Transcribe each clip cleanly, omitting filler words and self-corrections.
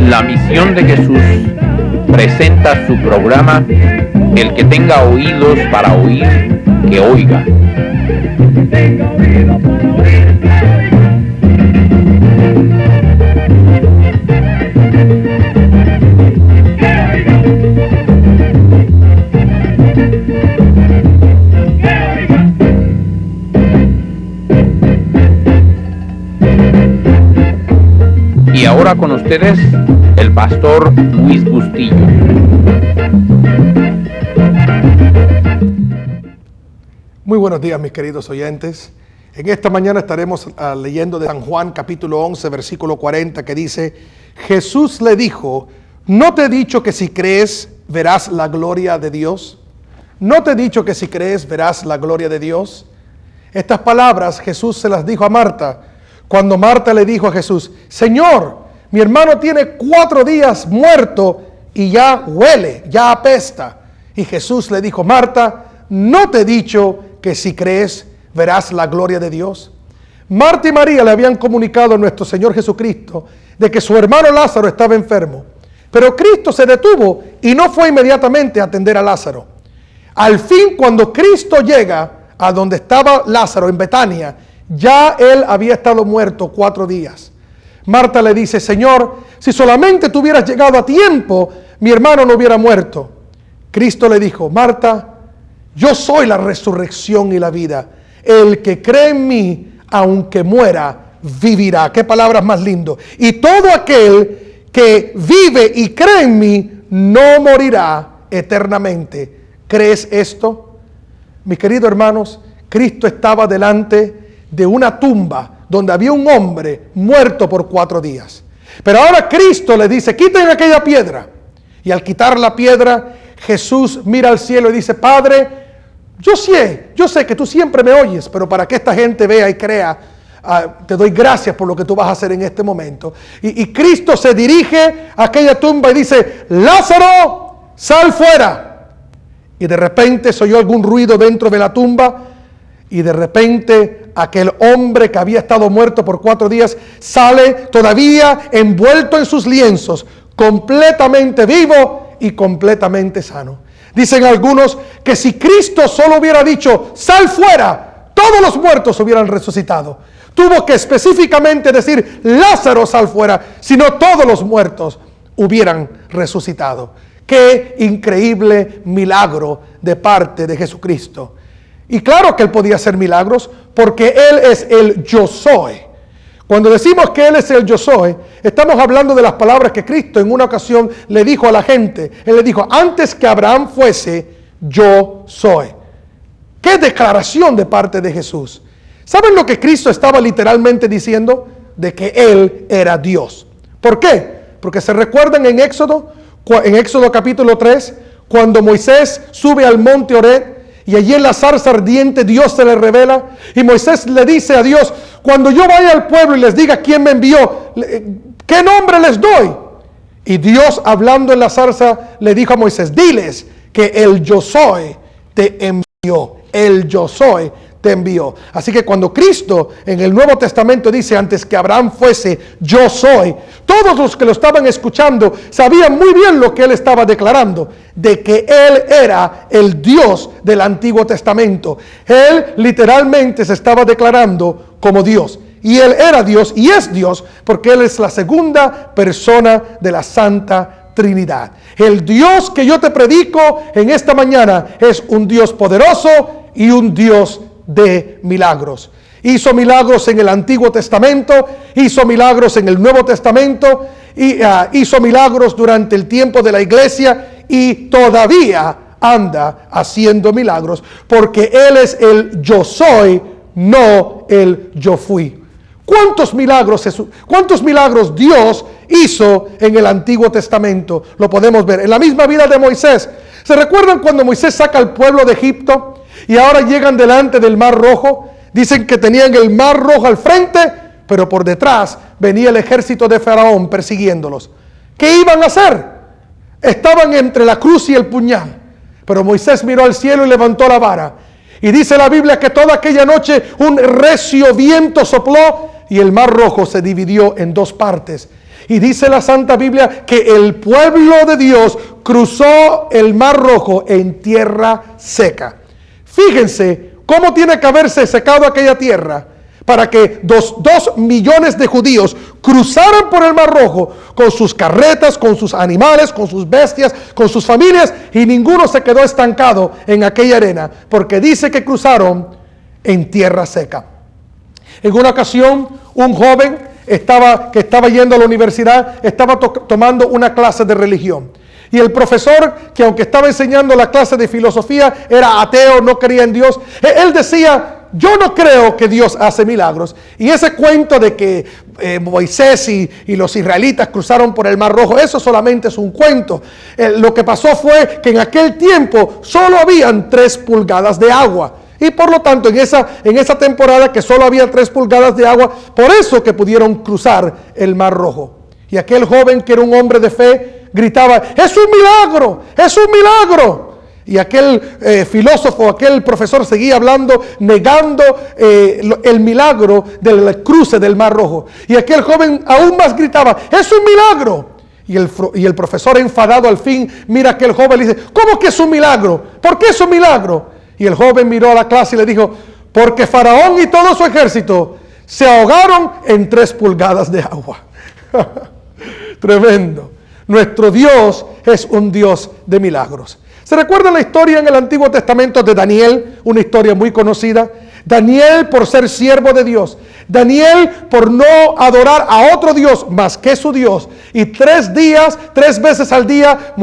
La misión de Jesús presenta su programa El que tenga oídos para oír, que oiga. Y ahora con ustedes, el pastor Luis Bustillo. Muy buenos días, mis queridos oyentes. En esta mañana estaremos leyendo de San Juan capítulo 11, versículo 40, que dice: Jesús le dijo, ¿no te he dicho que si crees verás la gloria de Dios? ¿No te he dicho que si crees verás la gloria de Dios? Estas palabras Jesús se las dijo a Marta, cuando Marta le dijo a Jesús: Señor, mi hermano tiene 4 días muerto y ya huele, ya apesta. Y Jesús le dijo: Marta, ¿no te he dicho que si crees verás la gloria de Dios? Marta y María le habían comunicado a nuestro Señor Jesucristo de que su hermano Lázaro estaba enfermo. Pero Cristo se detuvo y no fue inmediatamente a atender a Lázaro. Al fin, cuando Cristo llega a donde estaba Lázaro en Betania, ya él había estado muerto 4 días. Marta le dice: Señor, si solamente tú hubieras llegado a tiempo, mi hermano no hubiera muerto. Cristo le dijo: Marta, yo soy la resurrección y la vida. El que cree en mí, aunque muera, vivirá. Qué palabras más lindas. Y todo aquel que vive y cree en mí, no morirá eternamente. ¿Crees esto? Mis queridos hermanos, Cristo estaba delante de una tumba donde había un hombre muerto por 4 días. Pero ahora Cristo le dice: quiten aquella piedra. Y al quitar la piedra, Jesús mira al cielo y dice: Padre, yo sé que tú siempre me oyes, pero para que esta gente vea y crea, te doy gracias por lo que tú vas a hacer en este momento. Y Cristo se dirige a aquella tumba y dice: Lázaro, sal fuera. Y de repente se oyó algún ruido dentro de la tumba, y de repente aquel hombre que había estado muerto por 4 días sale todavía envuelto en sus lienzos, completamente vivo y completamente sano. Dicen algunos que si Cristo solo hubiera dicho: sal fuera, todos los muertos hubieran resucitado. Tuvo que específicamente decir: Lázaro, sal fuera, si no todos los muertos hubieran resucitado. Qué increíble milagro de parte de Jesucristo. Y claro que Él podía hacer milagros, porque Él es el yo soy. Cuando decimos que Él es el yo soy, estamos hablando de las palabras que Cristo en una ocasión le dijo a la gente. Él le dijo: antes que Abraham fuese, yo soy. ¡Qué declaración de parte de Jesús! ¿Saben lo que Cristo estaba literalmente diciendo? De que Él era Dios. ¿Por qué? Porque se recuerdan en Éxodo capítulo 3, cuando Moisés sube al monte Horeb, y allí en la zarza ardiente Dios se le revela, y Moisés le dice a Dios: cuando yo vaya al pueblo y les diga quién me envió, ¿qué nombre les doy? Y Dios, hablando en la zarza, le dijo a Moisés: diles que el yo soy te envió. El yo soy te envió. Así que cuando Cristo en el Nuevo Testamento dice: antes que Abraham fuese, yo soy, todos los que lo estaban escuchando sabían muy bien lo que él estaba declarando, de que él era el Dios del Antiguo Testamento. Él literalmente se estaba declarando como Dios. Y él era Dios y es Dios, porque él es la segunda persona de la Santa Trinidad. El Dios que yo te predico en esta mañana es un Dios poderoso y un Dios de milagros. Hizo milagros en el Antiguo Testamento, hizo milagros en el Nuevo Testamento, y hizo milagros durante el tiempo de la iglesia, y todavía anda haciendo milagros, porque Él es el yo soy, no el yo fui. ¿Cuántos milagros Dios hizo en el Antiguo Testamento? Lo podemos ver en la misma vida de Moisés. ¿Se recuerdan cuando Moisés saca al pueblo de Egipto y ahora llegan delante del Mar Rojo? Dicen que tenían el Mar Rojo al frente, pero por detrás venía el ejército de Faraón persiguiéndolos. ¿Qué iban a hacer? Estaban entre la cruz y el puñal. Pero Moisés miró al cielo y levantó la vara. Y dice la Biblia que toda aquella noche un recio viento sopló y el Mar Rojo se dividió en dos partes. Y dice la Santa Biblia que el pueblo de Dios cruzó el Mar Rojo en tierra seca. Fíjense cómo tiene que haberse secado aquella tierra para que 2 millones de judíos cruzaran por el Mar Rojo con sus carretas, con sus animales, con sus bestias, con sus familias, y ninguno se quedó estancado en aquella arena, porque dice que cruzaron en tierra seca. En una ocasión, un joven que estaba yendo a la universidad, estaba tomando una clase de religión. Y el profesor, que aunque estaba enseñando la clase de filosofía, era ateo, no creía en Dios, él decía: yo no creo que Dios hace milagros. Y ese cuento de que Moisés y los israelitas cruzaron por el Mar Rojo, eso solamente es un cuento. Lo que pasó fue que en aquel tiempo solo habían 3 pulgadas de agua. Y por lo tanto, en esa temporada que solo había 3 pulgadas de agua, por eso que pudieron cruzar el Mar Rojo. Y aquel joven, que era un hombre de fe, gritaba: ¡es un milagro! ¡Es un milagro! Y aquel filósofo, aquel profesor seguía hablando, negando el milagro del cruce del Mar Rojo. Y aquel joven aún más gritaba: ¡es un milagro! Y el profesor, enfadado, al fin mira a aquel joven y le dice: ¿cómo que es un milagro? ¿Por qué es un milagro? Y el joven miró a la clase y le dijo: porque Faraón y todo su ejército se ahogaron en 3 pulgadas de agua. Tremendo. Nuestro Dios es un Dios de milagros. ¿Se recuerda la historia en el Antiguo Testamento de Daniel? Una historia muy conocida. Daniel por ser siervo de Dios. Daniel por no adorar a otro Dios más que su Dios. Y 3 veces al día,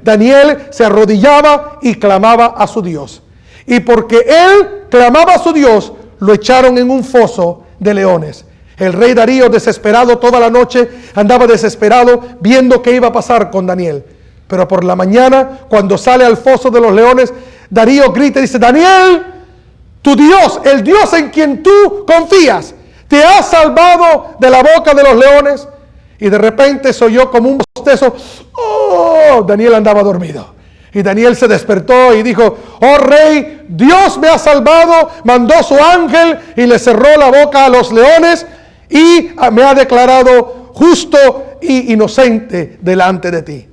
Daniel se arrodillaba y clamaba a su Dios. Y porque él clamaba a su Dios, lo echaron en un foso de leones. El rey Darío, desesperado toda la noche, andaba desesperado viendo qué iba a pasar con Daniel. Pero por la mañana, cuando sale al foso de los leones, Darío grita y dice: Daniel, tu Dios, el Dios en quien tú confías, te ha salvado de la boca de los leones. Y de repente se oyó como un bostezo. ¡Oh! Daniel andaba dormido. Y Daniel se despertó y dijo: oh rey, Dios me ha salvado, mandó su ángel y le cerró la boca a los leones y me ha declarado justo e inocente delante de ti.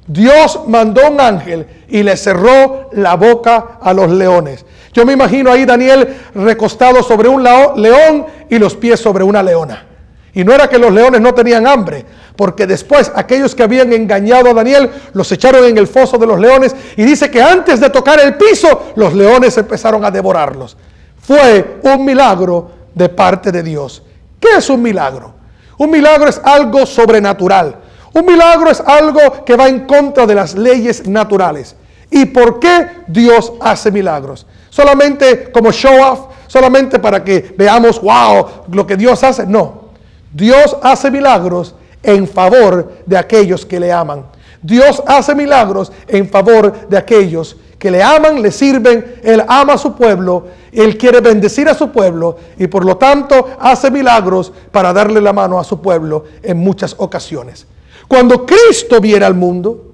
Dios mandó un ángel y le cerró la boca a los leones. Yo me imagino ahí Daniel recostado sobre un león y los pies sobre una leona. Y no era que los leones no tenían hambre, porque después aquellos que habían engañado a Daniel los echaron en el foso de los leones, y dice que antes de tocar el piso los leones empezaron a devorarlos. Fue un milagro de parte de Dios. ¿Qué es un milagro? Un milagro es algo sobrenatural. Un milagro es algo que va en contra de las leyes naturales. ¿Y por qué Dios hace milagros? Solamente como show off, solamente para que veamos, wow, lo que Dios hace. No, Dios hace milagros en favor de aquellos que le aman. Dios hace milagros en favor de aquellos que le aman, le sirven. Él ama a su pueblo, Él quiere bendecir a su pueblo y por lo tanto hace milagros para darle la mano a su pueblo en muchas ocasiones. Cuando Cristo viene al mundo,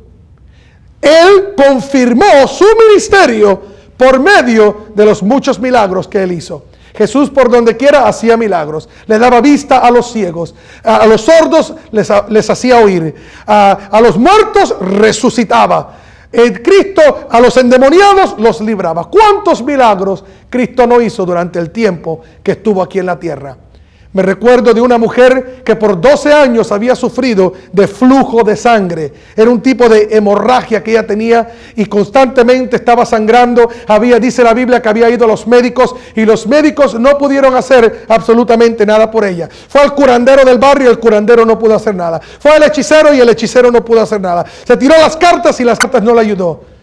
Él confirmó su ministerio por medio de los muchos milagros que Él hizo. Jesús por donde quiera hacía milagros. Le daba vista a los ciegos, a los sordos les hacía oír, a los muertos resucitaba. Cristo a los endemoniados los libraba. ¿Cuántos milagros Cristo no hizo durante el tiempo que estuvo aquí en la tierra? Me recuerdo de una mujer que por 12 años había sufrido de flujo de sangre. Era un tipo de hemorragia que ella tenía y constantemente estaba sangrando. Dice la Biblia que había ido a los médicos y los médicos no pudieron hacer absolutamente nada por ella. Fue al curandero del barrio y el curandero no pudo hacer nada. Fue al hechicero y el hechicero no pudo hacer nada. Se tiró las cartas y las cartas no le ayudó.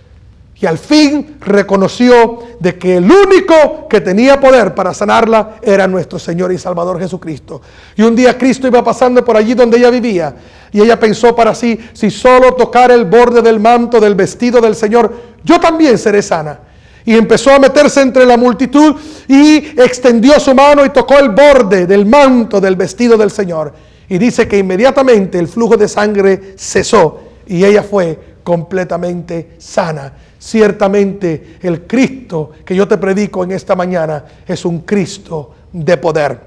Y al fin reconoció de que el único que tenía poder para sanarla era nuestro Señor y Salvador Jesucristo. Y un día Cristo iba pasando por allí donde ella vivía. Y ella pensó para sí: si solo tocar el borde del manto del vestido del Señor, yo también seré sana. Y empezó a meterse entre la multitud y extendió su mano y tocó el borde del manto del vestido del Señor. Y dice que inmediatamente el flujo de sangre cesó y ella fue completamente sana. Ciertamente el Cristo que yo te predico en esta mañana es un Cristo de poder.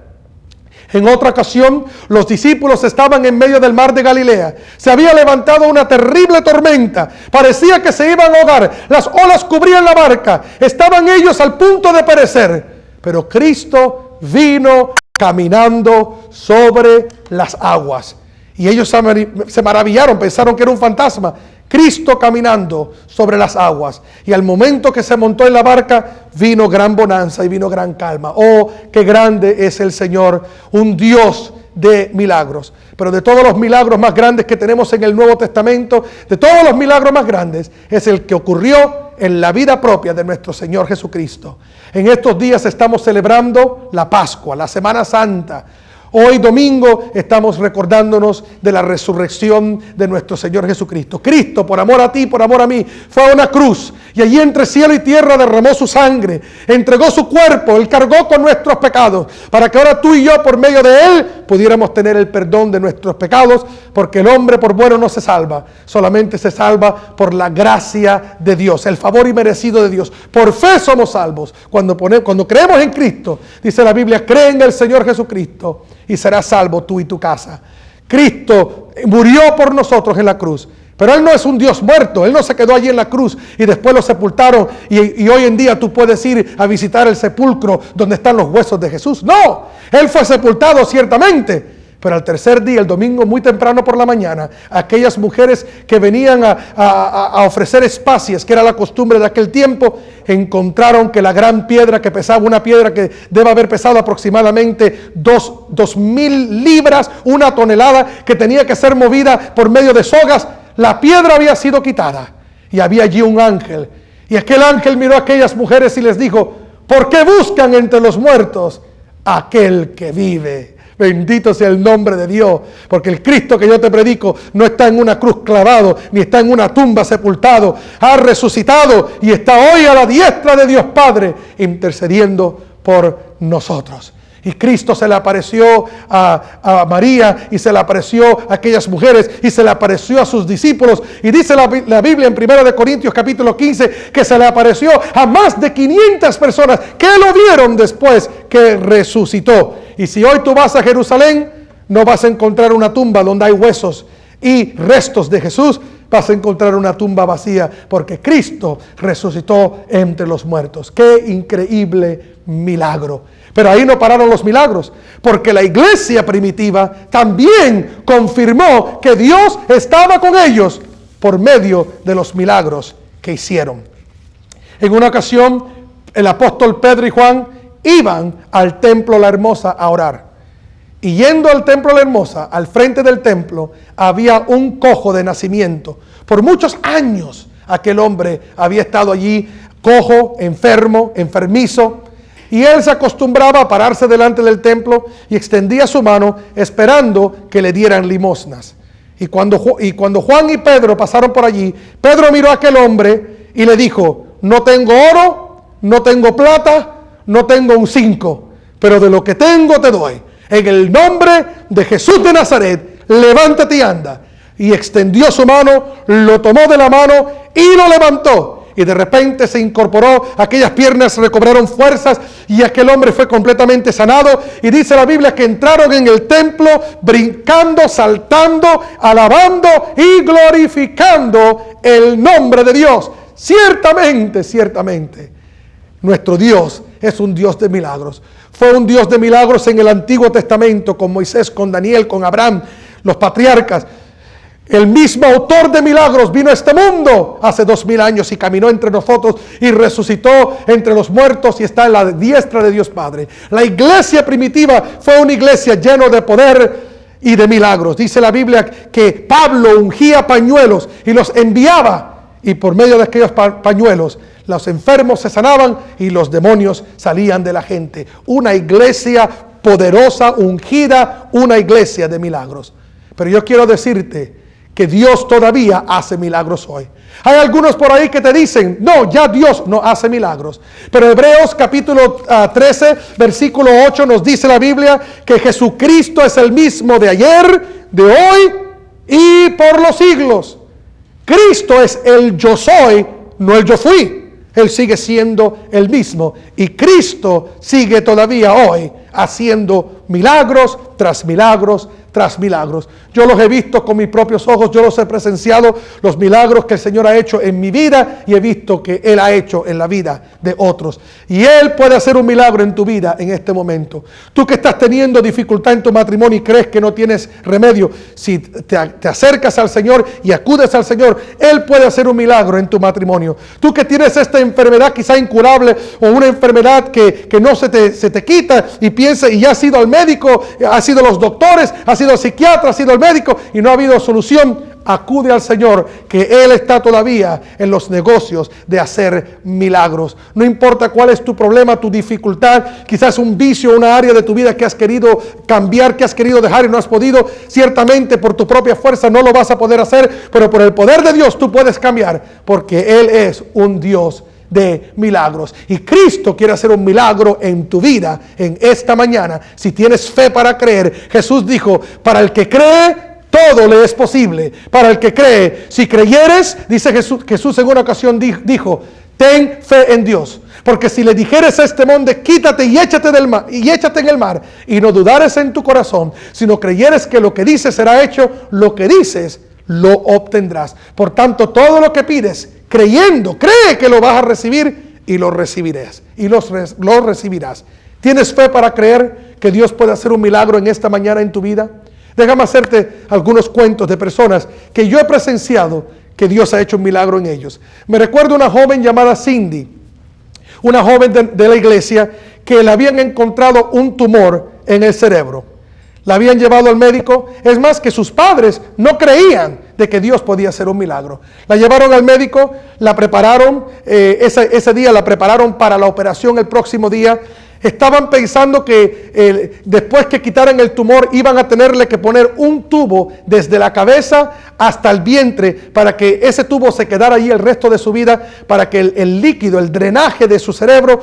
En otra ocasión, los discípulos estaban en medio del mar de Galilea. Se había levantado una terrible tormenta. Parecía que se iban a ahogar. Las olas cubrían la barca. Estaban ellos al punto de perecer. Pero Cristo vino caminando sobre las aguas. Y ellos se maravillaron, pensaron que era un fantasma. Cristo caminando sobre las aguas. Y al momento que se montó en la barca, vino gran bonanza y vino gran calma. Oh, qué grande es el Señor, un Dios de milagros. Pero de todos los milagros más grandes que tenemos en el Nuevo Testamento, de todos los milagros más grandes, es el que ocurrió en la vida propia de nuestro Señor Jesucristo. En estos días estamos celebrando la Pascua, la Semana Santa. Hoy domingo estamos recordándonos de la resurrección de nuestro Señor Jesucristo. Cristo, por amor a ti, por amor a mí, fue a una cruz y allí entre cielo y tierra derramó su sangre, entregó su cuerpo, Él cargó con nuestros pecados, para que ahora tú y yo, por medio de Él, pudiéramos tener el perdón de nuestros pecados, porque el hombre por bueno no se salva, solamente se salva por la gracia de Dios, el favor inmerecido de Dios. Por fe somos salvos. Cuando creemos en Cristo, dice la Biblia, cree en el Señor Jesucristo y serás salvo tú y tu casa. Cristo murió por nosotros en la cruz, pero Él no es un Dios muerto. Él no se quedó allí en la cruz y después lo sepultaron y hoy en día tú puedes ir a visitar el sepulcro donde están los huesos de Jesús. No, Él fue sepultado ciertamente, pero al tercer día, el domingo muy temprano por la mañana, aquellas mujeres que venían a ofrecer especies, que era la costumbre de aquel tiempo, encontraron que la gran piedra que pesaba, una piedra que debe haber pesado aproximadamente 2,000 libras, 1 tonelada, que tenía que ser movida por medio de sogas, la piedra había sido quitada y había allí un ángel. Y aquel ángel miró a aquellas mujeres y les dijo: ¿por qué buscan entre los muertos a aquel que vive? Bendito sea el nombre de Dios, porque el Cristo que yo te predico no está en una cruz clavado, ni está en una tumba sepultado. Ha resucitado y está hoy a la diestra de Dios Padre, intercediendo por nosotros. Y Cristo se le apareció a María, y se le apareció a aquellas mujeres, y se le apareció a sus discípulos. Y dice la Biblia en 1 Corintios capítulo 15, que se le apareció a más de 500 personas que lo vieron después que resucitó. Y si hoy tú vas a Jerusalén, no vas a encontrar una tumba donde hay huesos y restos de Jesús. Vas a encontrar una tumba vacía, porque Cristo resucitó entre los muertos. ¡Qué increíble milagro! Pero ahí no pararon los milagros, porque la iglesia primitiva también confirmó que Dios estaba con ellos por medio de los milagros que hicieron. En una ocasión, el apóstol Pedro y Juan iban al templo La Hermosa a orar. Y yendo al templo La Hermosa, al frente del templo, había un cojo de nacimiento. Por muchos años aquel hombre había estado allí, cojo, enfermo, enfermizo. Y él se acostumbraba a pararse delante del templo y extendía su mano esperando que le dieran limosnas. Y cuando Juan y Pedro pasaron por allí, Pedro miró a aquel hombre y le dijo: no tengo oro, no tengo plata, no tengo un 5, pero de lo que tengo te doy. En el nombre de Jesús de Nazaret, levántate y anda. Y extendió su mano, lo tomó de la mano y lo levantó. Y de repente se incorporó, aquellas piernas recobraron fuerzas y aquel hombre fue completamente sanado. Y dice la Biblia que entraron en el templo brincando, saltando, alabando y glorificando el nombre de Dios. Ciertamente, ciertamente, nuestro Dios es un Dios de milagros. Fue un Dios de milagros en el Antiguo Testamento, con Moisés, con Daniel, con Abraham, los patriarcas. El mismo autor de milagros vino a este mundo hace 2000 años y caminó entre nosotros y resucitó entre los muertos y está en la diestra de Dios Padre. La iglesia primitiva fue una iglesia llena de poder y de milagros. Dice la Biblia que Pablo ungía pañuelos y los enviaba, y por medio de aquellos pañuelos los enfermos se sanaban y los demonios salían de la gente. Una iglesia poderosa, ungida, una iglesia de milagros. Pero yo quiero decirte que Dios todavía hace milagros hoy. Hay algunos por ahí que te dicen: no, ya Dios no hace milagros. Pero Hebreos capítulo 13, versículo 8 nos dice la Biblia que Jesucristo es el mismo de ayer, de hoy y por los siglos. Cristo es el yo soy, no el yo fui. Él sigue siendo el mismo. Y Cristo sigue todavía hoy haciendo milagros tras milagros tras milagros. Yo los he visto con mis propios ojos, yo los he presenciado, los milagros que el Señor ha hecho en mi vida, y he visto que Él ha hecho en la vida de otros. Y Él puede hacer un milagro en tu vida en este momento. Tú que estás teniendo dificultad en tu matrimonio y crees que no tienes remedio, si te acercas al Señor y acudes al Señor, Él puede hacer un milagro en tu matrimonio. Tú que tienes esta enfermedad quizá incurable, o una enfermedad que no se te quita, y piensas, y ya has ido al médico, has sido a los doctores, has sido al psiquiatra, has sido al médico y no ha habido solución, acude al Señor, que Él está todavía en los negocios de hacer milagros. No importa cuál es tu problema, tu dificultad, quizás un vicio, una área de tu vida que has querido cambiar, que has querido dejar y no has podido. Ciertamente por tu propia fuerza no lo vas a poder hacer, pero por el poder de Dios tú puedes cambiar, porque Él es un Dios de milagros. Y Cristo quiere hacer un milagro en tu vida en esta mañana, si tienes fe para creer. Jesús dijo, para el que cree, todo le es posible. Para el que cree, si creyeres, dice Jesús en una ocasión dijo, ten fe en Dios, porque si le dijeres a este monte, quítate y échate del mar, y échate en el mar, y no dudares en tu corazón, sino creyeres que lo que dices será hecho, lo que dices lo obtendrás. Por tanto, todo lo que pides, creyendo, cree que lo vas a recibir, y lo recibirás. Y lo recibirás. ¿Tienes fe para creer que Dios puede hacer un milagro en esta mañana en tu vida? Déjame hacerte algunos cuentos de personas que yo he presenciado que Dios ha hecho un milagro en ellos. Me recuerdo una joven llamada Cindy, una joven de la iglesia, que le habían encontrado un tumor en el cerebro. La habían llevado al médico. Es más, que sus padres no creían de que Dios podía hacer un milagro. La llevaron al médico, la prepararon, ese día la prepararon para la operación el próximo día. Estaban pensando que después que quitaran el tumor iban a tenerle que poner un tubo desde la cabeza hasta el vientre, para que ese tubo se quedara ahí el resto de su vida, para que el líquido, el drenaje de su cerebro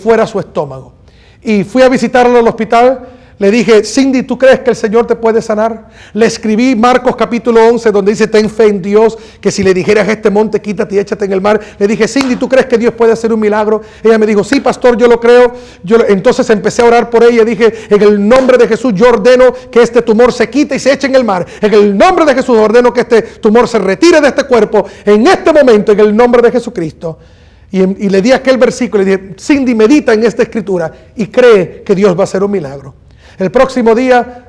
fuera a su estómago. Y fui a visitarlo al hospital. Le dije, Cindy, ¿tú crees que el Señor te puede sanar? Le escribí Marcos capítulo 11, donde dice, ten fe en Dios, que si le dijeras a este monte, quítate y échate en el mar. Le dije, Cindy, ¿tú crees que Dios puede hacer un milagro? Ella me dijo, sí, pastor, yo lo creo. Entonces empecé a orar por ella. Dije, en el nombre de Jesús, yo ordeno que este tumor se quite y se eche en el mar. En el nombre de Jesús, ordeno que este tumor se retire de este cuerpo. En este momento, en el nombre de Jesucristo. Y le di aquel versículo, le dije, Cindy, medita en esta escritura y cree que Dios va a hacer un milagro. El próximo día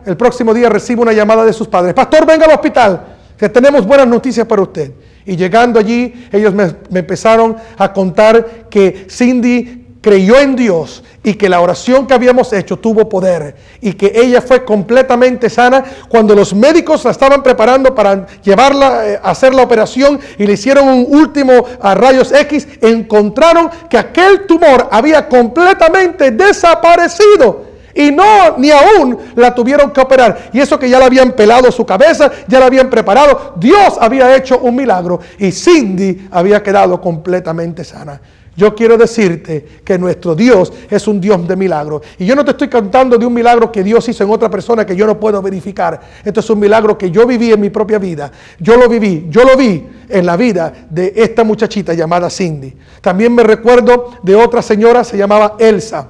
recibo una llamada de sus padres. Pastor, venga al hospital, que tenemos buenas noticias para usted. Y llegando allí, ellos me empezaron a contar que Cindy creyó en Dios y que la oración que habíamos hecho tuvo poder, y que ella fue completamente sana. Cuando los médicos la estaban preparando para llevarla a hacer la operación y le hicieron un último a rayos X, encontraron que aquel tumor había completamente desaparecido. Y ni aún la tuvieron que operar. Y eso que ya le habían pelado su cabeza, ya la habían preparado. Dios había hecho un milagro y Cindy había quedado completamente sana. Yo quiero decirte que nuestro Dios es un Dios de milagros. Y yo no te estoy contando de un milagro que Dios hizo en otra persona que yo no puedo verificar. Esto es un milagro que yo viví en mi propia vida. Yo lo vi en la vida de esta muchachita llamada Cindy. También me recuerdo de otra señora, se llamaba Elsa.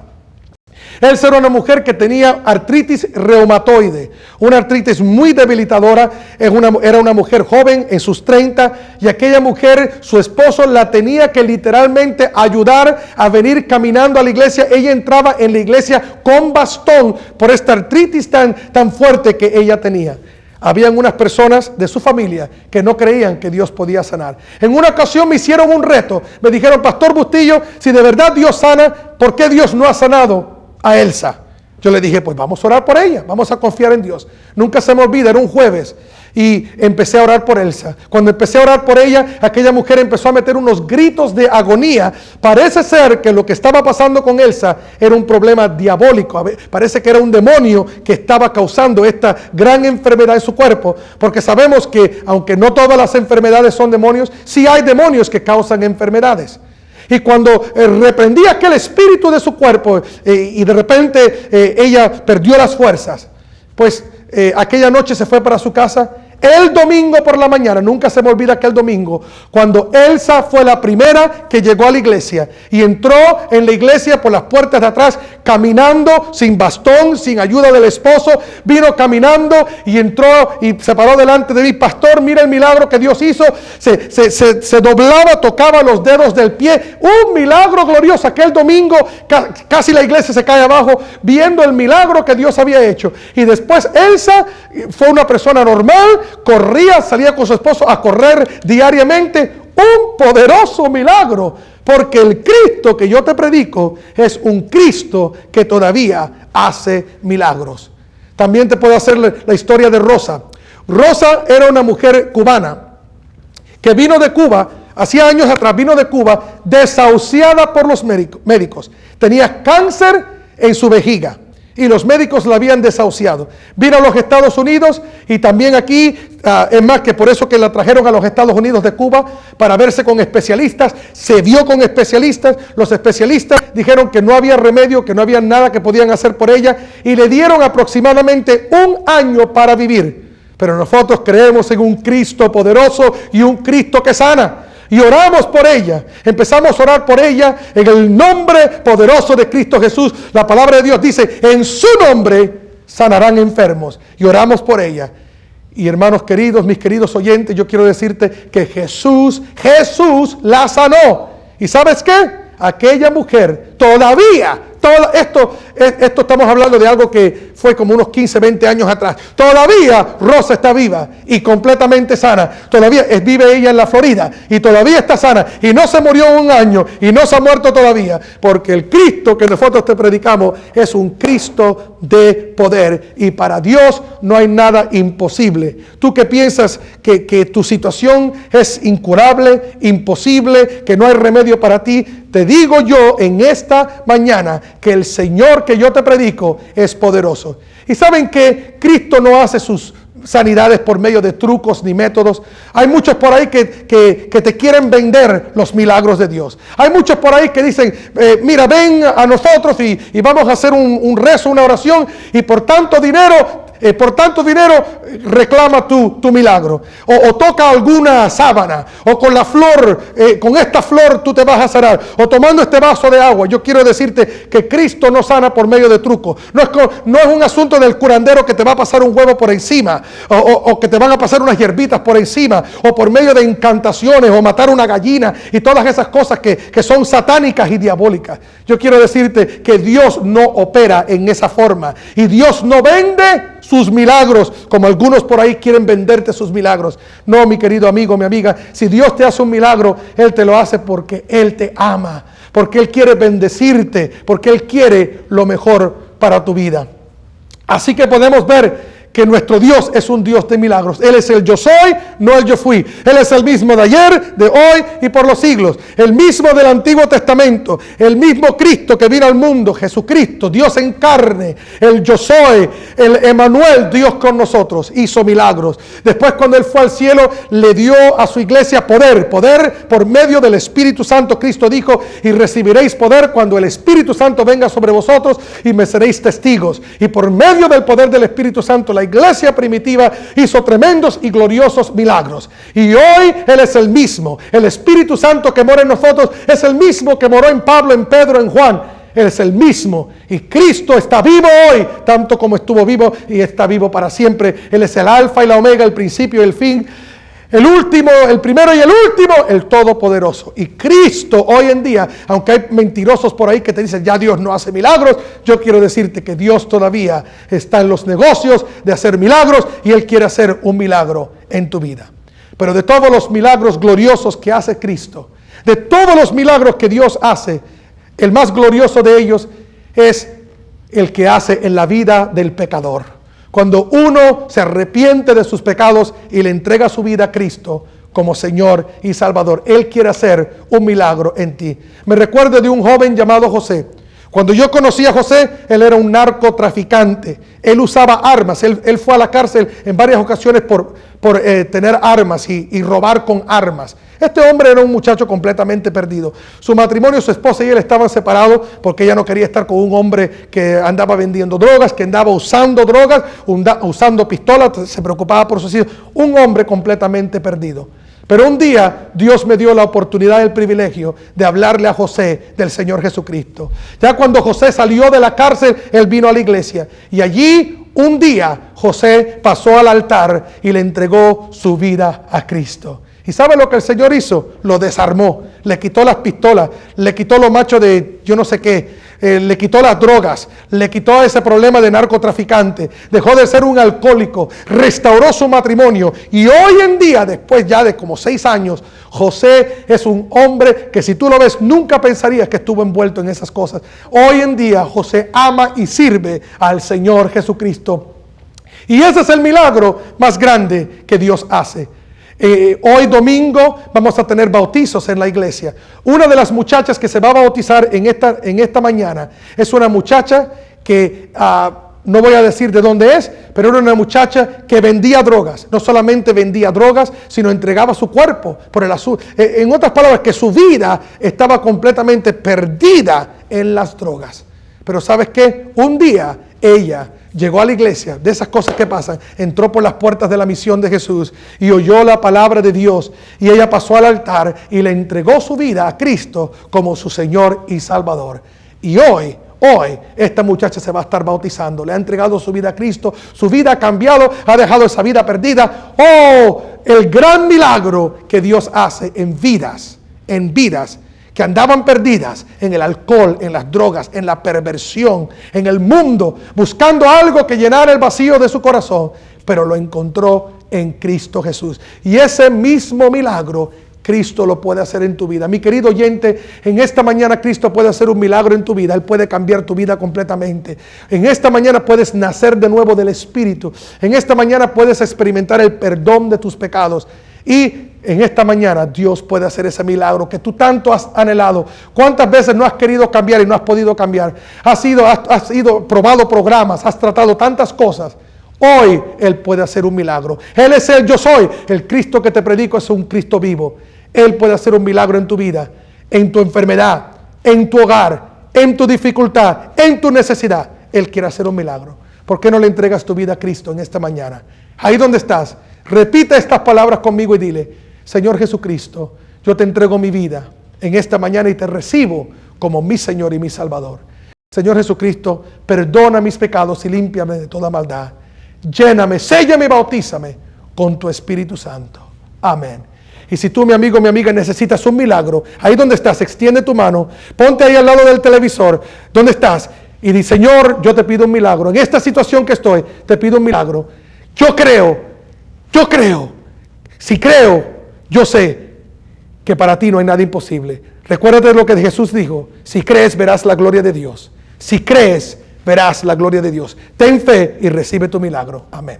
Elsa era una mujer que tenía artritis reumatoide, una artritis muy debilitadora. Era una mujer joven en sus 30, y aquella mujer, su esposo la tenía que literalmente ayudar a venir caminando a la iglesia. Ella entraba en la iglesia con bastón por esta artritis tan fuerte que ella tenía. Habían unas personas de su familia que no creían que Dios podía sanar. En una ocasión me hicieron un reto. Me dijeron, Pastor Bustillo, si de verdad Dios sana, ¿por qué Dios no ha sanado a Elsa? Yo le dije, pues vamos a orar por ella, vamos a confiar en Dios. Nunca se me olvida, era un jueves, y empecé a orar por Elsa. Cuando empecé a orar por ella, aquella mujer empezó a meter unos gritos de agonía. Parece ser que lo que estaba pasando con Elsa era un problema diabólico. Parece que era un demonio que estaba causando esta gran enfermedad en su cuerpo, porque sabemos que aunque no todas las enfermedades son demonios, sí hay demonios que causan enfermedades. Y cuando reprendí aquel espíritu de su cuerpo y de repente ella perdió las fuerzas, pues aquella noche se fue para su casa. El domingo por la mañana, nunca se me olvida aquel domingo, cuando Elsa fue la primera que llegó a la iglesia y entró en la iglesia por las puertas de atrás, caminando, sin bastón, sin ayuda del esposo, vino caminando y entró y se paró delante de mí. Pastor, mira el milagro que Dios hizo. Se doblaba, tocaba los dedos del pie. Un milagro glorioso. Aquel domingo casi la iglesia se cae abajo viendo el milagro que Dios había hecho. Y después Elsa fue una persona normal, corría, salía con su esposo a correr diariamente. Un poderoso milagro, porque el Cristo que yo te predico es un Cristo que todavía hace milagros. También te puedo hacer la historia de Rosa. Rosa era una mujer cubana que vino de Cuba, hacía años atrás vino de Cuba, desahuciada por los médicos. Tenía cáncer en su vejiga y los médicos la habían desahuciado. Vino a los Estados Unidos y también aquí, es más que por eso que la trajeron a los Estados Unidos de Cuba para verse con especialistas. Se vio con especialistas, los especialistas dijeron que no había remedio, que no había nada que podían hacer por ella y le dieron aproximadamente 1 año para vivir. Pero nosotros creemos en un Cristo poderoso y un Cristo que sana. Y oramos por ella, empezamos a orar por ella en el nombre poderoso de Cristo Jesús. La palabra de Dios dice, en su nombre sanarán enfermos. Y oramos por ella. Y hermanos queridos, mis queridos oyentes, yo quiero decirte que Jesús la sanó. ¿Y sabes qué? Aquella mujer todavía, esto estamos hablando de algo que fue como unos 15, 20 años atrás. Todavía Rosa está viva y completamente sana. Todavía vive ella en la Florida y todavía está sana. Y no se murió 1 año y no se ha muerto todavía. Porque el Cristo que nosotros te predicamos es un Cristo de poder. Y para Dios no hay nada imposible. Tú que piensas que tu situación es incurable, imposible, que no hay remedio para ti, te digo yo en esta mañana que el Señor que yo te predico es poderoso. Y saben que Cristo no hace sus sanidades por medio de trucos ni métodos. Hay muchos por ahí que te quieren vender los milagros de Dios. Hay muchos por ahí que dicen, mira, ven a nosotros y vamos a hacer un rezo, una oración, y por tanto dinero reclama tu milagro, o toca alguna sábana, o con la flor, con esta flor tú te vas a sanar, o tomando este vaso de agua. Yo quiero decirte que Cristo no sana por medio de trucos. No es un asunto del curandero que te va a pasar un huevo por encima, o que te van a pasar unas hierbitas por encima, o por medio de encantaciones, o matar una gallina, y todas esas cosas que son satánicas y diabólicas. Yo quiero decirte que Dios no opera en esa forma, y Dios no vende sus milagros como algunos por ahí quieren venderte sus milagros. No, mi querido amigo, mi amiga, si Dios te hace un milagro, Él te lo hace porque Él te ama, porque Él quiere bendecirte, porque Él quiere lo mejor para tu vida. Así que podemos ver que nuestro Dios es un Dios de milagros. Él es el yo soy, no el yo fui. Él es el mismo de ayer, de hoy y por los siglos. El mismo del Antiguo Testamento. El mismo Cristo que vino al mundo, Jesucristo, Dios en carne. El yo soy, el Emmanuel, Dios con nosotros, hizo milagros. Después, cuando Él fue al cielo, le dio a su iglesia poder por medio del Espíritu Santo. Cristo dijo, y recibiréis poder cuando el Espíritu Santo venga sobre vosotros y me seréis testigos. Y por medio del poder del Espíritu Santo, la iglesia primitiva hizo tremendos y gloriosos milagros. Y hoy Él es el mismo. El Espíritu Santo que mora en nosotros es el mismo que moró en Pablo, en Pedro, en Juan. Él es el mismo. Y Cristo está vivo hoy, tanto como estuvo vivo y está vivo para siempre. Él es el alfa y la omega, el principio y el fin. El último, el primero y el último, el todopoderoso. Y Cristo hoy en día, aunque hay mentirosos por ahí que te dicen ya Dios no hace milagros, yo quiero decirte que Dios todavía está en los negocios de hacer milagros y Él quiere hacer un milagro en tu vida. Pero de todos los milagros gloriosos que hace Cristo, de todos los milagros que Dios hace, el más glorioso de ellos es el que hace en la vida del pecador. Cuando uno se arrepiente de sus pecados y le entrega su vida a Cristo como Señor y Salvador, Él quiere hacer un milagro en ti. Me recuerdo de un joven llamado José. Cuando yo conocí a José, él era un narcotraficante. Él usaba armas. Él fue a la cárcel en varias ocasiones por tener armas y robar con armas. Este hombre era un muchacho completamente perdido. Su matrimonio, su esposa y él estaban separados porque ella no quería estar con un hombre que andaba vendiendo drogas, que andaba usando drogas, usando pistolas, se preocupaba por sus hijos. Un hombre completamente perdido. Pero un día Dios me dio la oportunidad y el privilegio de hablarle a José del Señor Jesucristo. Ya cuando José salió de la cárcel, él vino a la iglesia. Y allí un día José pasó al altar y le entregó su vida a Cristo. ¿Y sabe lo que el Señor hizo? Lo desarmó, le quitó las pistolas, le quitó lo macho de yo no sé qué, le quitó las drogas, le quitó ese problema de narcotraficante, dejó de ser un alcohólico, restauró su matrimonio y hoy en día, después ya de como 6 años, José es un hombre que si tú lo ves nunca pensarías que estuvo envuelto en esas cosas. Hoy en día José ama y sirve al Señor Jesucristo y ese es el milagro más grande que Dios hace. Hoy domingo vamos a tener bautizos en la iglesia. Una de las muchachas que se va a bautizar en esta mañana es una muchacha que no voy a decir de dónde es, pero era una muchacha que vendía drogas. No solamente vendía drogas, sino entregaba su cuerpo por el asunto. En otras palabras, que su vida estaba completamente perdida en las drogas. Pero ¿sabes qué? Un día ella llegó a la iglesia, de esas cosas que pasan, entró por las puertas de la misión de Jesús y oyó la palabra de Dios y ella pasó al altar y le entregó su vida a Cristo como su Señor y Salvador. Y hoy esta muchacha se va a estar bautizando, le ha entregado su vida a Cristo, su vida ha cambiado, ha dejado esa vida perdida. ¡Oh! El gran milagro que Dios hace en vidas que andaban perdidas en el alcohol, en las drogas, en la perversión, en el mundo, buscando algo que llenara el vacío de su corazón, pero lo encontró en Cristo Jesús. Y ese mismo milagro, Cristo lo puede hacer en tu vida. Mi querido oyente, en esta mañana Cristo puede hacer un milagro en tu vida. Él puede cambiar tu vida completamente. En esta mañana puedes nacer de nuevo del Espíritu. En esta mañana puedes experimentar el perdón de tus pecados. Y en esta mañana Dios puede hacer ese milagro que tú tanto has anhelado. ¿Cuántas veces no has querido cambiar y no has podido cambiar? Has ido probado programas, has tratado tantas cosas. Hoy Él puede hacer un milagro. Él es el yo soy. El Cristo que te predico es un Cristo vivo. Él puede hacer un milagro en tu vida, en tu enfermedad, en tu hogar, en tu dificultad, en tu necesidad. Él quiere hacer un milagro. ¿Por qué no le entregas tu vida a Cristo en esta mañana? Ahí donde estás, repite estas palabras conmigo y dile: Señor Jesucristo, yo te entrego mi vida en esta mañana y te recibo como mi Señor y mi Salvador. Señor Jesucristo, perdona mis pecados y límpiame de toda maldad. Lléname, séllame y bautízame con tu Espíritu Santo. Amén. Y si tú, mi amigo, mi amiga, necesitas un milagro, ahí donde estás, extiende tu mano, ponte ahí al lado del televisor, donde estás, y di: Señor, yo te pido un milagro. En esta situación que estoy, te pido un milagro. Yo creo. Si creo, yo sé que para ti no hay nada imposible. Recuérdate lo que Jesús dijo: si crees, verás la gloria de Dios. Si crees, verás la gloria de Dios. Ten fe y recibe tu milagro. Amén.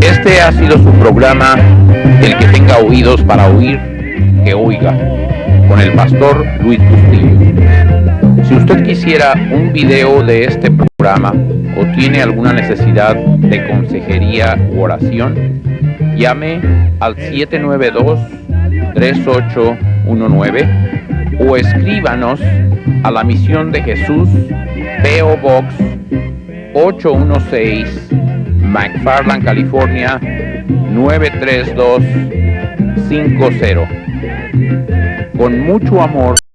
Este ha sido su programa, El que tenga oídos para oír, que oiga, con el pastor Luis Bustillo. Si usted quisiera un video de este programa o tiene alguna necesidad de consejería u oración, llame al 792-3819 o escríbanos a la Misión de Jesús, P.O. Box 816, McFarland, California 93250. Con mucho amor